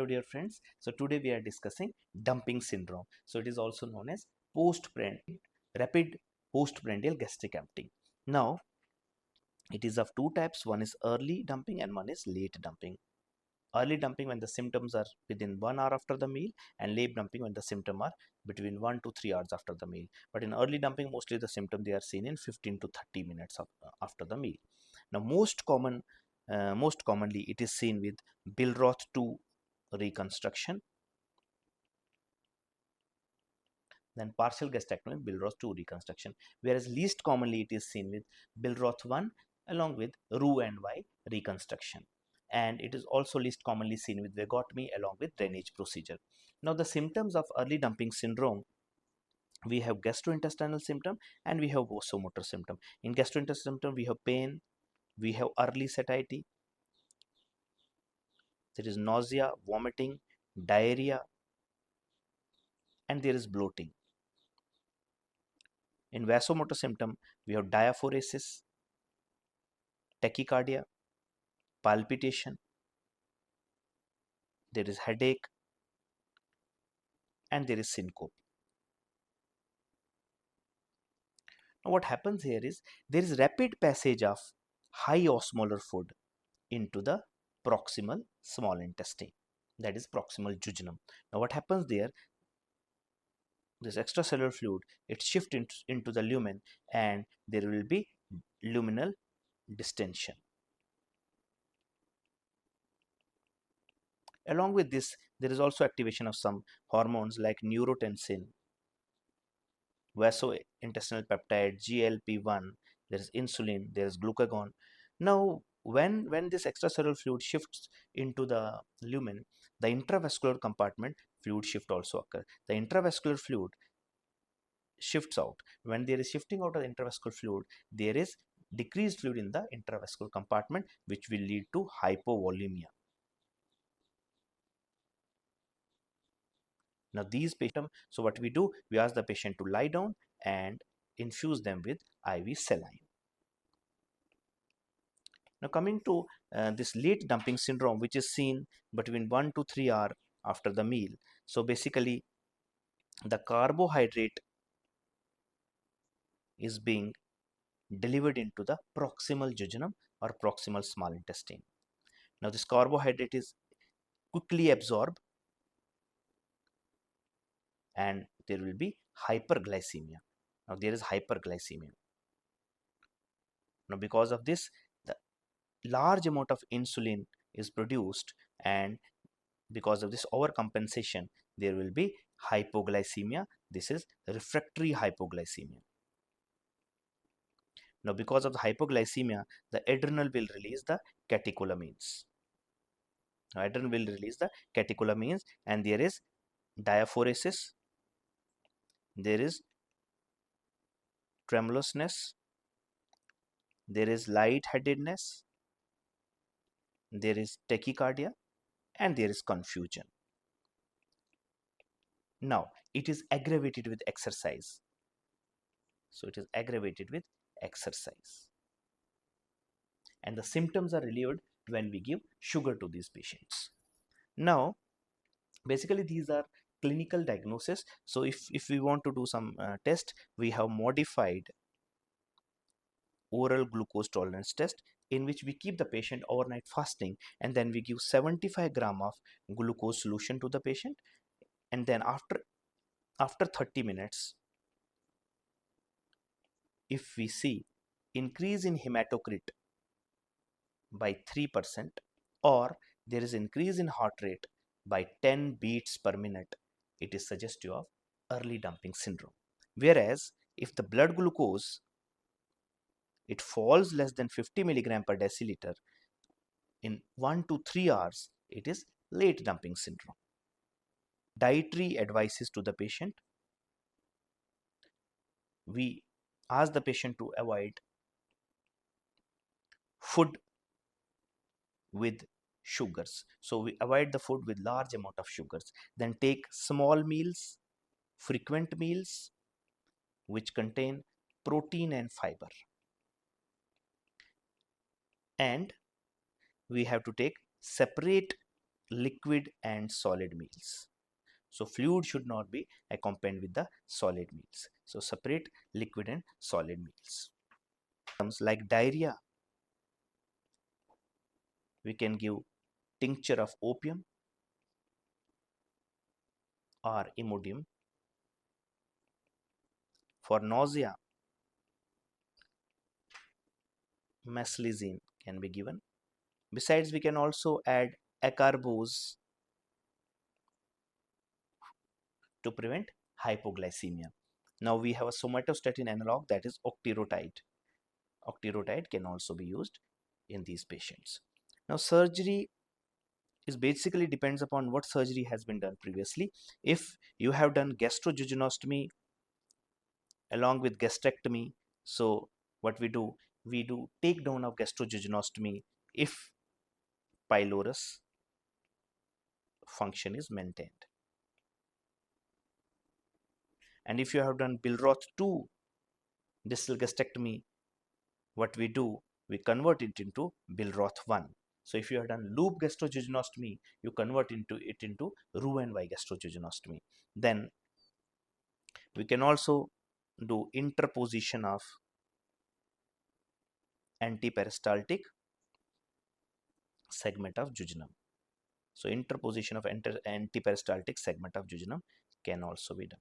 Hello dear friends, so today we are discussing dumping syndrome. So it is also known as rapid postprandial gastric emptying. Now it is of two types, one is early dumping and one is late dumping. Early dumping when the symptoms are within 1 hour after the meal, and late dumping when the symptoms are between 1 to 3 hours after the meal. But in early dumping, mostly the symptom they are seen in 15 to 30 minutes after the meal. Now most commonly it is seen with Billroth 2 reconstruction, then partial gastrectomy, Billroth 2 reconstruction, whereas least commonly it is seen with Billroth 1 along with Roux and Y reconstruction, and it is also least commonly seen with vagotomy along with drainage procedure. Now the symptoms of early dumping syndrome, we have gastrointestinal symptom and we have vasomotor symptom. In gastrointestinal symptom we have pain, we have early satiety, there is nausea, vomiting, diarrhea, and there is bloating. In vasomotor symptom we have diaphoresis, tachycardia, palpitation, there is headache, and there is syncope. Now what happens here is there is rapid passage of high osmolar food into the proximal small intestine, that is proximal jejunum. Now what happens there, this extracellular fluid, it shifts into the lumen and there will be luminal distension. Along with this, there is also activation of some hormones like neurotensin, vasointestinal peptide, GLP-1, there is insulin, there is glucagon. Now, when this extracellular fluid shifts into the lumen, the intravascular compartment fluid shift also occurs. The intravascular fluid shifts out. When there is shifting out of the intravascular fluid, there is decreased fluid in the intravascular compartment, which will lead to hypovolemia. Now these patients, so what we do, we ask the patient to lie down and infuse them with IV saline. Now coming to this late dumping syndrome, which is seen between 1 to 3 hours after the meal. So basically the carbohydrate is being delivered into the proximal jejunum or proximal small intestine. Now this carbohydrate is quickly absorbed and there will be hyperglycemia. Now there is hyperglycemia. Now because of this, the large amount of insulin is produced, and because of this overcompensation there will be hypoglycemia. This is refractory hypoglycemia. Now because of the hypoglycemia, the adrenal will release the catecholamines. Now adrenal will release the catecholamines and there is diaphoresis, there is tremulousness, there is lightheadedness, there is tachycardia, and there is confusion. Now it is aggravated with exercise. So it is aggravated with exercise. And the symptoms are relieved when we give sugar to these patients. Now, basically these are clinical diagnosis. So if we want to do some test, we have modified oral glucose tolerance test, in which we keep the patient overnight fasting and then we give 75 gram of glucose solution to the patient, and then after 30 minutes, if we see increase in hematocrit by 3% or there is increase in heart rate by 10 beats per minute, it is suggestive of early dumping syndrome. Whereas if the blood glucose, it falls less than 50 milligram per deciliter in 1 to 3 hours, it is late dumping syndrome. Dietary advices to the patient, we ask the patient to avoid food with sugars. So we avoid the food with large amount of sugars. Then take small meals, frequent meals which contain protein and fiber. And we have to take separate liquid and solid meals. So fluid should not be accompanied with the solid meals. So separate liquid and solid meals. Terms like diarrhea, we can give tincture of opium or Imodium. For nausea, meslizine can be given. Besides, we can also add acarbose to prevent hypoglycemia. Now we have a somatostatin analog, that is octreotide. Octreotide can also be used in these patients. Now surgery is basically depends upon what surgery has been done previously. If you have done gastrojejunostomy along with gastrectomy, so what we do take down of gastrojejunostomy if pylorus function is maintained. And if you have done Billroth 2 distal gastrectomy, what we do, we convert it into Billroth 1. So if you have done loop gastrojejunostomy, you convert it into Roux-en-Y gastrojejunostomy. Then we can also do interposition of antiperistaltic segment of jejunum. So interposition of antiperistaltic segment of jejunum can also be done.